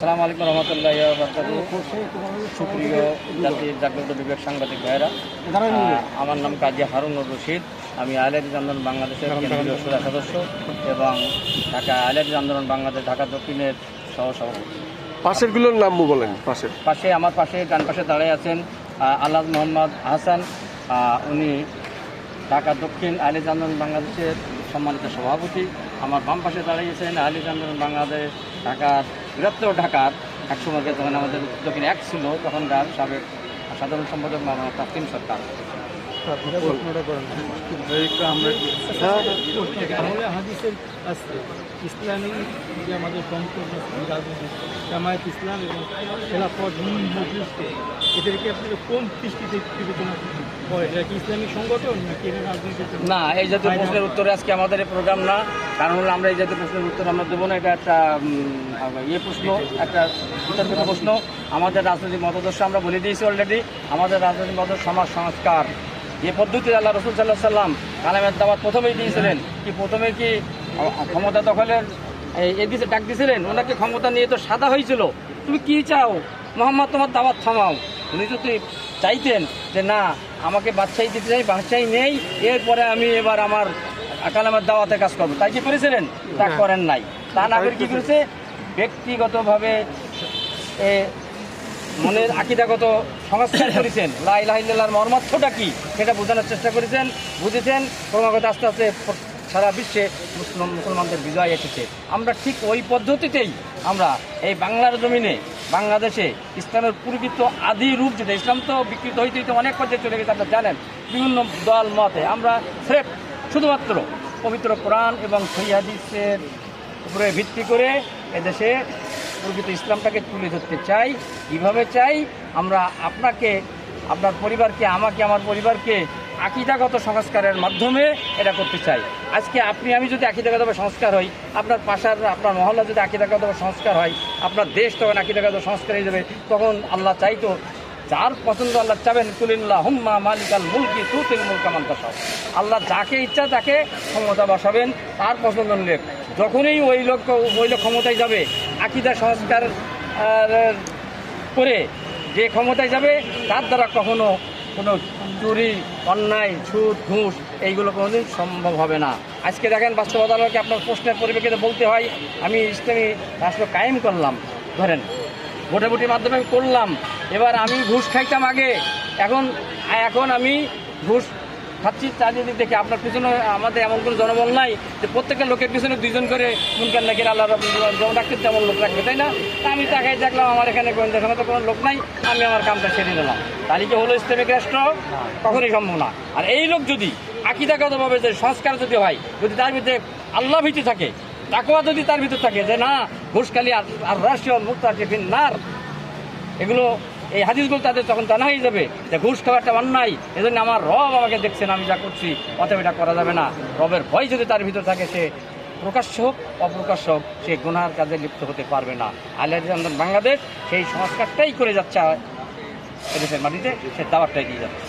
আসসালামু আলাইকুম রহমতুল্লাহ সুপ্রিয় জাতির জাগ্রত বিবেক সাংবাদিক ভাইয়েরা, আমার নাম কাজী হারুনুর রশিদ। আমি আহলে হাদিস আন্দোলন বাংলাদেশের কেন্দ্রীয় সুরা সদস্য এবং ঢাকা আহলে হাদিস আন্দোলন বাংলাদেশ ঢাকা দক্ষিণের সহসভাপতি। পাশেরগুলোর নাম বলেন। আমার পাশে ডান পাশে দাঁড়িয়ে আছেন আলহাজ মোহাম্মদ হাসান। উনি ঢাকা দক্ষিণ আহলে হাদিস আন্দোলন বাংলাদেশের সম্মানিত সভাপতি। আমার বাম পাশে দাঁড়িয়েছেন আহলে হাদিস আন্দোলন বাংলাদেশ ঢাকার বৃহত্তর ঢাকার একসময়কে যখন আমাদের দক্ষিণ এক ছিল তখনকার সাবেক সাধারণ সম্পাদক মাওলানা তাসলিম সরকার। হাদিসের আছে ইসলামী যে আমাদের সম্পর্ক রাজনীতি জামায়াত ইসলাম এবং খেলাফত মজলিস, এদেরকে আপনাদের কোন দৃষ্টিতে বিবেচনা করে? এটা কি ইসলামিক সংগঠন নাকি রাজনীতি? না, এই জাতীয় প্রশ্নের উত্তরে আজকে আমাদের এই প্রোগ্রাম না। কারণ হলো আমরা এই জাতীয় প্রশ্নের উত্তর আমরা দেবো না। এটা একটা প্রশ্ন, একটা বিতর্কিত প্রশ্ন। আমাদের রাজনৈতিক মতাদর্শ আমরা বলে দিয়েছি অলরেডি। আমাদের রাজনৈতিক মতাদর্শ সমাজ সংস্কার যে পদ্ধতি আল্লাহ রসুল সাল্লাহ সাল্লাম কালামের দাওয়াত প্রথমেই দিয়েছিলেন। প্রথমে কি ক্ষমতা দখলের এদিকে ডাক দিয়েছিলেন? ওনাকে ক্ষমতা নিয়ে তো সাদা হয়েছিল, তুমি কি চাও মোহাম্মদ, তোমার দাওয়াত থামাও। উনি যদি চাইতেন যে না, আমাকে বাদশাহী দিতে চাই, বাদশাহী নেই, এরপরে আমি এবার আমার কালামের দাওয়াতে কাজ করবো, তাই কি করেছিলেন? তা করেন নাই। তা না করে কী করেছে? ব্যক্তিগতভাবে মনের আকিদাগত সংস্কার করেছেন। লা ইলাহা ইল্লাল্লাহর মর্মার্থটা কি সেটা বোঝানোর চেষ্টা করেছেন, বুঝেছেন। ক্রমাগত আস্তে আস্তে সারা বিশ্বে মুসলমানদের বিজয় এসেছে। আমরা ঠিক ওই পদ্ধতিতেই আমরা এই বাংলার জমিনে বাংলাদেশে ইসলামের প্রকৃত আদি রূপ যেটা, ইসলাম তো বিকৃত হইতে হইতে অনেক পর্যায়ে চলে গেছে, আপনারা জানেন। বিভিন্ন দল মতে আমরা স্রেফ শুধুমাত্র পবিত্র কোরআন এবং সহিহ হাদিসের উপরে ভিত্তি করে এদেশে প্রকৃত ইসলামটাকে তুলে ধরতে চাই। কীভাবে চাই? আমরা আপনাকে, আপনার পরিবারকে, আমাকে, আমার পরিবারকে আকিদাগত সংস্কারের মাধ্যমে এটা করতে চাই। আজকে আপনি আমি যদি আকিদাগতভাবে সংস্কার হই, আপনার পাশার আপনার মহল্লা যদি আকিদাগতভাবে সংস্কার হয়, আপনার দেশ তখন আকিদাগত সংস্কার হয়ে যাবে। তখন আল্লাহ চাইতো, যার পছন্দ আল্লাহ চাবেন, কুলিল্লাহ হুম্মা মালিকাল মুলকি তুতিল মুলকা মান তাশা। আল্লাহ যাকে ইচ্ছা তাকে ক্ষমতা বসাবেন তার পছন্দ অনুযায়ী। যখনই ওই লোক ক্ষমতায় যাবে, আকিদা সংস্কার করে যে ক্ষমতায় যাবে, তার দ্বারা কখনো কোনো চুরি, অন্যায়, সুদ, ঘুষ এইগুলো কোনোদিন সম্ভব হবে না। আজকে দেখেন, বাস্তবতাকে আপনার প্রশ্নের পরিপ্রেক্ষিতে বলতে হয়, আমি ইসলামী রাষ্ট্র কায়েম করলাম, ধরেন ভোটাভুটির মাধ্যমে আমি করলাম। এবার আমি ঘুষ খাইতাম আগে, এখন আমি ঘুষ খাচ্ছি চারিদিক দেখে। আপনার পিছনে আমাদের এমন কোনো জনবল নাই যে প্রত্যেকের লোকের পিছনে দুইজন করে মুনকার নাকির আল্লাহ রাখতে তেমন লোক রাখবে, তাই না? তা আমি তাকাই দেখলাম আমার এখানে গোয়েন্দা তো কোনো লোক নাই, আমি আমার কামটা সেরে নিলাম। তাহলে কি হলো ইসলামিক রাষ্ট্র? কখনই সম্ভব না। আর এই লোক যদি আকিদাগতভাবে যে সংস্কার যদি হয়, যদি তার ভিতরে আল্লাহ ভীতি থাকে, তাকওয়া যদি তার ভিতর থাকে যে না, ঘুষখালি আর রাষ্ট্রীয় মুক্ত নার, এগুলো এই হাদিসগুলো তাদের তখন জানা হয়ে যাবে যে ঘুষ খাওয়াটা অন্যায়। এজন্য আমার রব আমাকে দেখছেন আমি যা করছি, অতএব এটা করা যাবে না। রবের ভয় যদি তার ভিতর থাকে, সে প্রকাশ্য হোক অপ্রকাশ্য হোক, সে গুনাহের কাজে লিপ্ত হতে পারবে না। আহলে হাদিস আন্দোলন বাংলাদেশ সেই সংস্কারটাই করে যাচ্ছে এদেশের মাটিতে, সে দাওয়াতটাই দিয়ে যাচ্ছে।